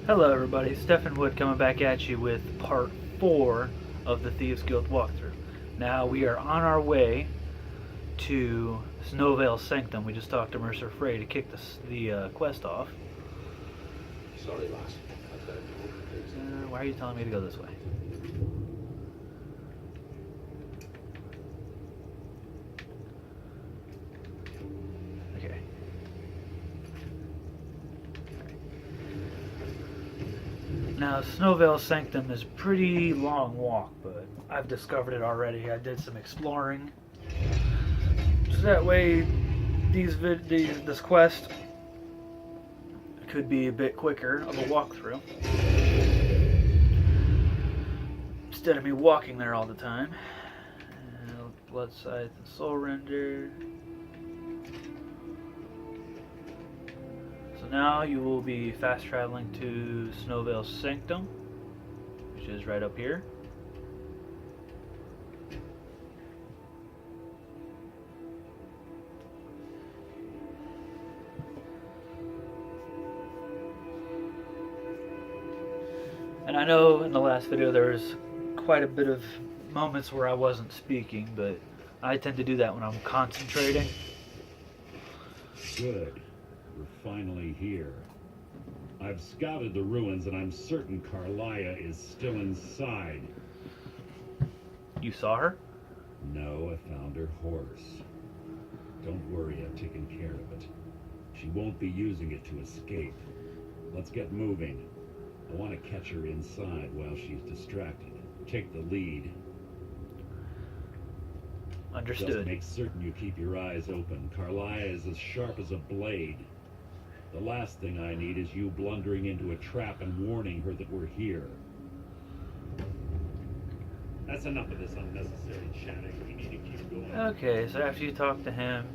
Hello everybody, Stephen Wood coming back at you with part 4 of the Thieves Guild walkthrough. Now we are on our way to Snowvale Sanctum. We just talked to Mercer Frey to kick the quest off. Sorry, lass. Why are you telling me to go this way? Okay. Now, Snowvale Sanctum is a pretty long walk, but I've discovered it already. I did some exploring. So that way, this quest could be a bit quicker of a walkthrough. Instead of me walking there all the time. Blood Scythe and Soul Render. So now you will be fast traveling to Snowvale Sanctum, which is right up here. And I know in the last video there was quite a bit of moments where I wasn't speaking, but I tend to do that when I'm concentrating. Good. We're finally here. I've scouted the ruins and I'm certain Carlia is still inside. You saw her? No, I found her horse. Don't worry, I've taken care of it. She won't be using it to escape. Let's get moving. I want to catch her inside while she's distracted. Take the lead. Understood. Just make certain you keep your eyes open. Carlia is as sharp as a blade. The last thing I need is you blundering into a trap and warning her that we're here. That's enough of this unnecessary chatting. We need to keep going. Okay, so after you talk to him,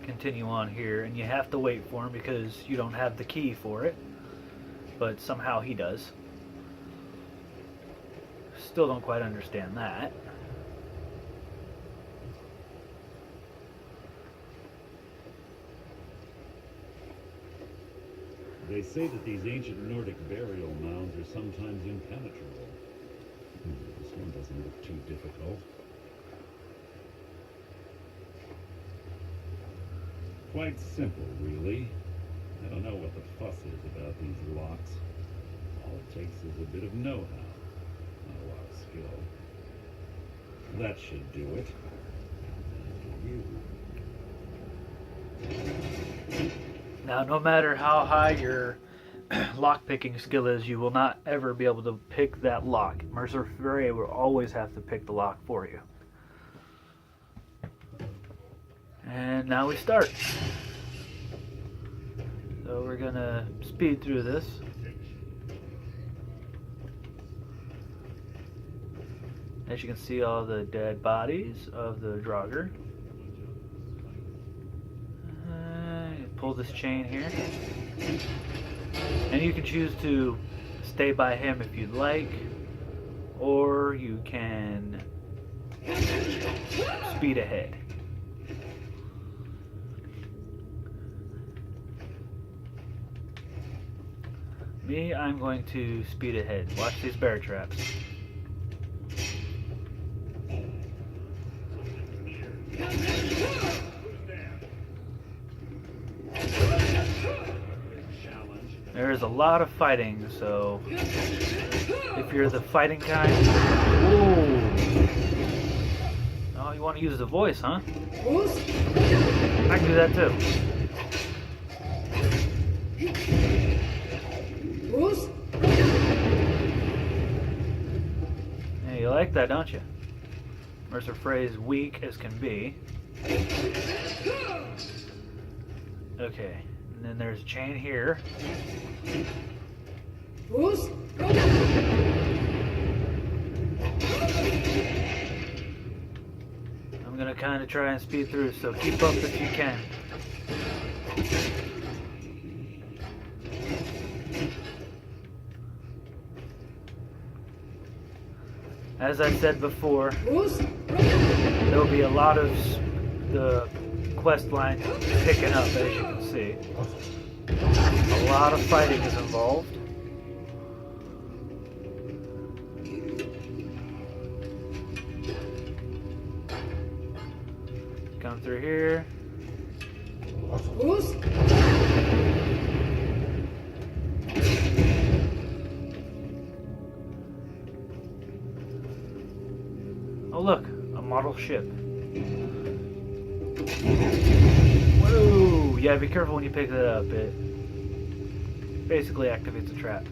continue on here, and you have to wait for him because you don't have the key for it, but somehow he does. Still don't quite understand that. They say that these ancient Nordic burial mounds are sometimes impenetrable. This one doesn't look too difficult. Quite simple, really. I don't know what the fuss is about these locks. All it takes is a bit of know-how, not a lot of skill. That should do it. You. Now, no matter how high your lock-picking skill is, you will not ever be able to pick that lock. Mercer Frey will always have to pick the lock for you. And now we start. So we're gonna speed through this. As you can see, all the dead bodies of the Draugr. Pull this chain here, and you can choose to stay by him if you'd like, or you can speed ahead. Me, I'm going to speed ahead. Watch these bear traps. There is a lot of fighting, so if you're the fighting kind, ooh. Oh, you want to use the voice, huh? I can do that too. Yeah, you like that, don't you? Mercer Frey's weak as can be. Okay. And then there's a chain here. I'm gonna kind of try and speed through, so keep up if you can. As I said before, there'll be a lot of the quest line picking up, as you can see. A lot of fighting is involved. through here. Oh look, a model ship. Whoa! Yeah, be careful when you pick that up. It basically activates a trap.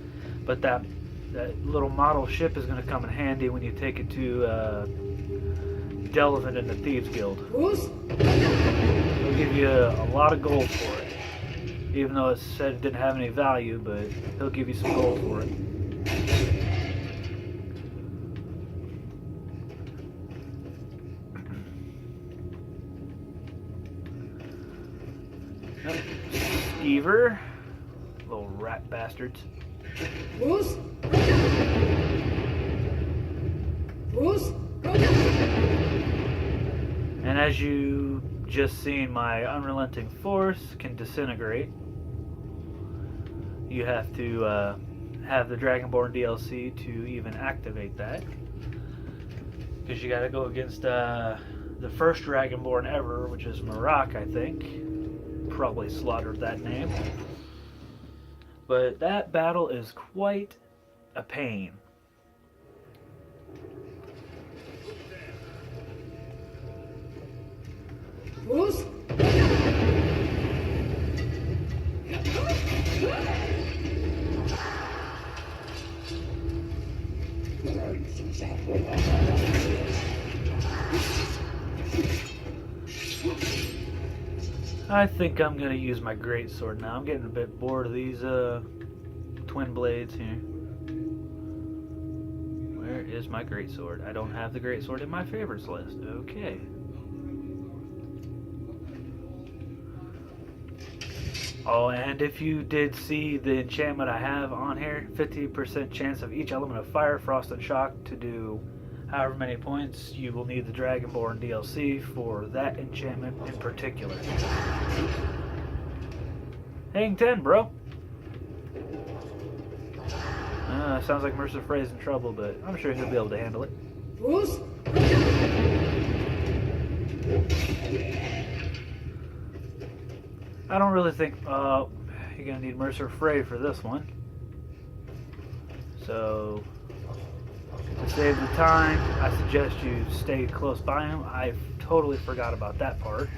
But that little model ship is going to come in handy when you take it to Delvin in the Thieves Guild. They'll give you a lot of gold for it. Even though it said it didn't have any value, but he'll give you some gold for it. Skeever. Little rat bastards. And as you just seen, my unrelenting force can disintegrate. You have to have the Dragonborn DLC to even activate that, because you got to go against the first Dragonborn ever, which is Marak, I think. Probably slaughtered that name. But that battle is quite a pain. I think I'm going to use my greatsword now. I'm getting a bit bored of these twin blades here. Where is my greatsword? I don't have the greatsword in my favorites list. Okay. Oh, and if you did see the enchantment I have on here, 50% chance of each element of fire, frost, and shock to do however many points. You will need the Dragonborn DLC for that enchantment in particular. Hang 10, bro. Sounds like Mercer Frey's in trouble, but I'm sure he'll be able to handle it. I don't really think you're gonna need Mercer Frey for this one. So to save the time, I suggest you stay close by him. I totally forgot about that part.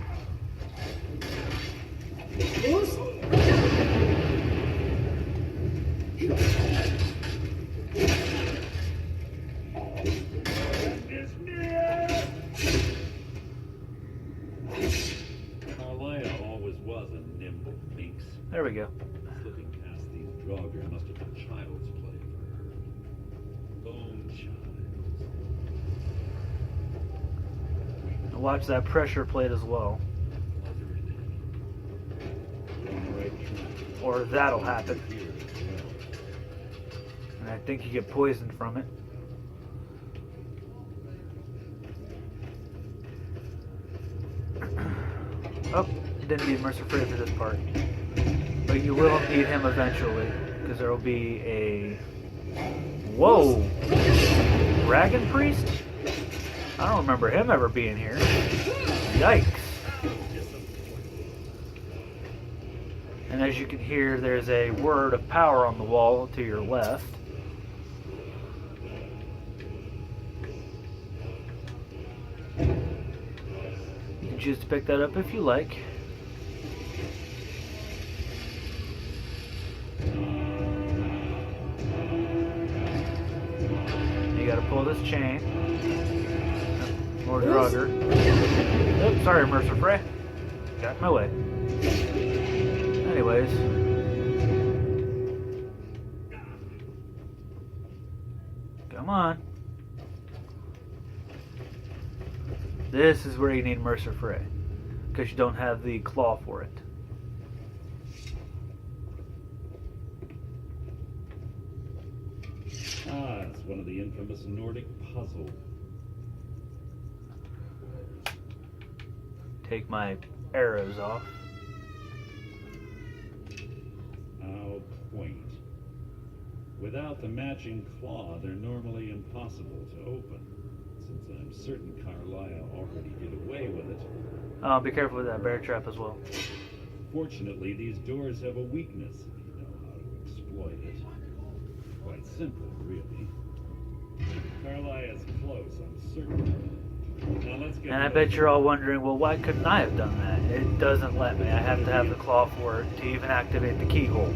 There we go. Slipping past these Draugr must have been child's play for her. Bone child. Watch that pressure plate as well. Or that'll happen. And I think you get poisoned from it. Oh, didn't need Mercer Frey for this part. But you will need him eventually, because there will be a... Whoa! Dragon Priest? I don't remember him ever being here. Yikes. And as you can hear, there's a word of power on the wall to your left. You can choose to pick that up if you like. You gotta pull this chain. More Draugr. Oops, sorry, Mercer Frey. Got in my way. Anyways. Come on. This is where you need Mercer Frey, because you don't have the claw for it. Ah, it's one of the infamous Nordic puzzles. Take my arrows off. How quaint. Without the matching claw, they're normally impossible to open. since I'm certain Carlisle already did away with it. Oh, be careful with that bear trap as well. Fortunately, these doors have a weakness if you know how to exploit it. Quite simple, really. Carlisle is close, I'm certain. Now let's get And I bet you're all wondering, well, why couldn't I have done that? It doesn't let me. I have to have the claw for it to even activate the keyhole.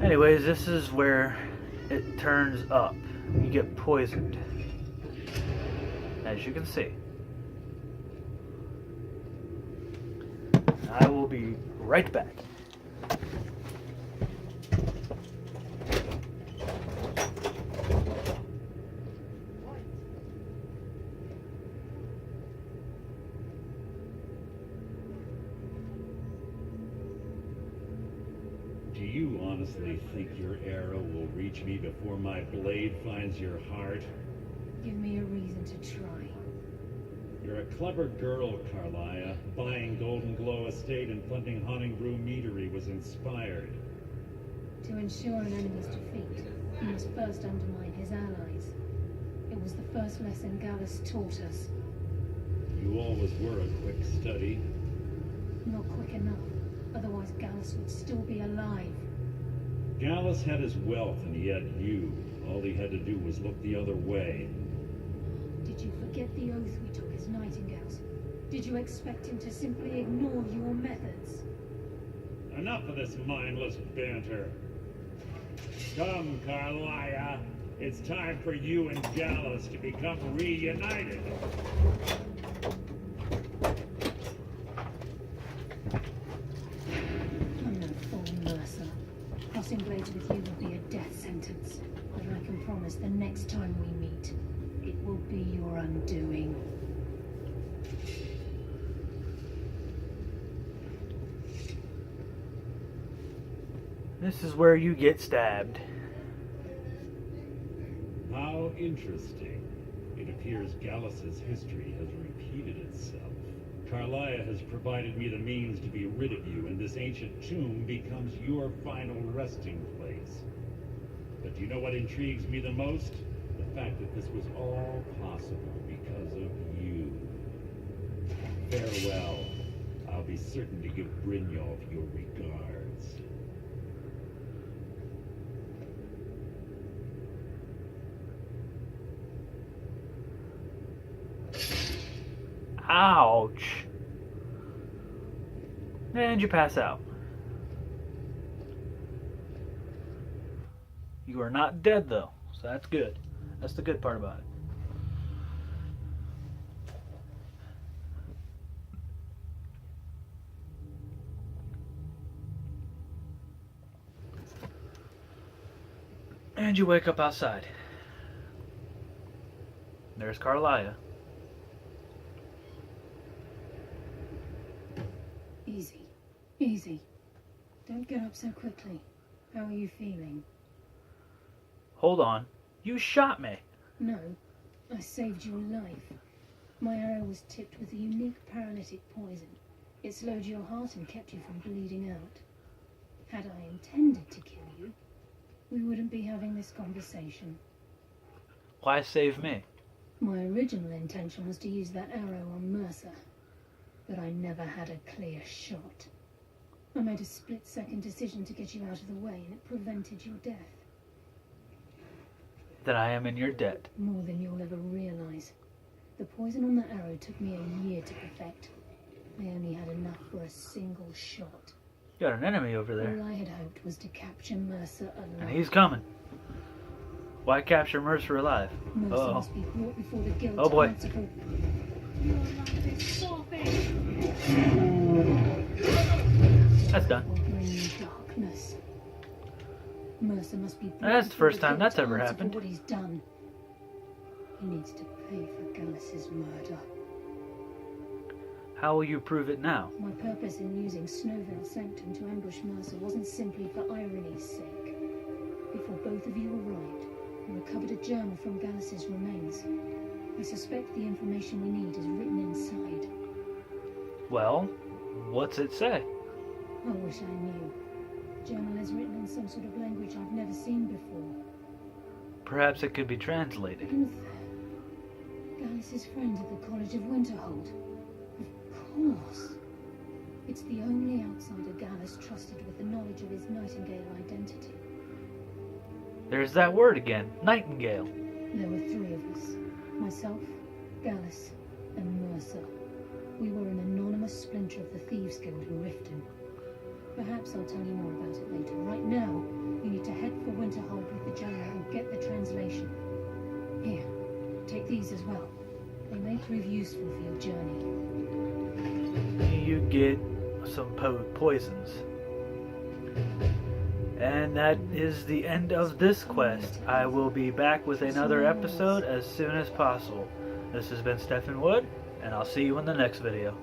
Anyways, this is where it turns up. You get poisoned, as you can see. I will be right back. Do you honestly think your arrow will reach me before my blade finds your heart? Give me a reason to try. You're a clever girl, Carlisle. Buying Golden Glow Estate and funding Honningbrew Meadery was inspired. To ensure an enemy's defeat, you must first undermine his allies. It was the first lesson Gallus taught us. You always were a quick study. Not quick enough, otherwise Gallus would still be alive. Gallus had his wealth and he had you. All he had to do was look the other way. Did you forget the oath we took as nightingales? Did you expect him to simply ignore your methods? Enough of this mindless banter. Come, Carlisle. It's time for you and Gallus to become reunited. I'm no fool, Mercer. Crossing blades with you will be a death sentence. But I can promise the next time we meet, it will be your undoing. This is where you get stabbed. How interesting. It appears Gallus's history has repeated itself. Carlisle has provided me the means to be rid of you, and this ancient tomb becomes your final resting place. But do you know what intrigues me the most? The fact that this was all possible because of you. Farewell. I'll be certain to give Brynjolf your regards. Ouch. And you pass out. You are not dead though, so that's good. That's the good part about it. And you wake up outside. There's Carlisle. Easy. Easy. Don't get up so quickly. How are you feeling? Hold on. You shot me. No, I saved your life. My arrow was tipped with a unique paralytic poison. It slowed your heart and kept you from bleeding out. Had I intended to kill you, we wouldn't be having this conversation. Why save me? My original intention was to use that arrow on Mercer, but I never had a clear shot. I made a split-second decision to get you out of the way, and it prevented your death. Then I am in your debt. More than you'll ever realize. The poison on that arrow took me a year to perfect. I only had enough for a single shot. You got an enemy over there. All I had hoped was to capture Mercer alive. And he's coming. Why capture Mercer alive? Mercer Uh-oh. must be brought before the guild. Oh, boy. To answer for... Your life is forfeit. That's done. Will bring you darkness. Mercer must be brought That's the before first the time guild that's to ever answer happened. For what he's done. He needs to pay for Gallus's murder. How will you prove it now? My purpose in using Snowvale Sanctum to ambush Mercer wasn't simply for irony's sake. Before both of you arrived, I recovered a journal from Gallus's remains. I suspect the information we need is written inside. Well, what's it say? I wish I knew. The journal is written in some sort of language I've never seen before. Perhaps it could be translated. Gunther. Gallus' friend at the College of Winterhold. Of course. It's the only outsider Gallus trusted with the knowledge of his Nightingale identity. There's that word again. Nightingale. There were 3 of us. Myself, Gallus, and Mercer. We were an anonymous splinter of the Thieves Guild in Riften. Perhaps I'll tell you more about it later. Right now, you need to head for Winterhold with the General and get the translation. Here, take these as well. They may prove useful for your journey. You get some poisons. And that is the end of this quest. I will be back with another episode as soon as possible. This has been Stephen Wood, and I'll see you in the next video.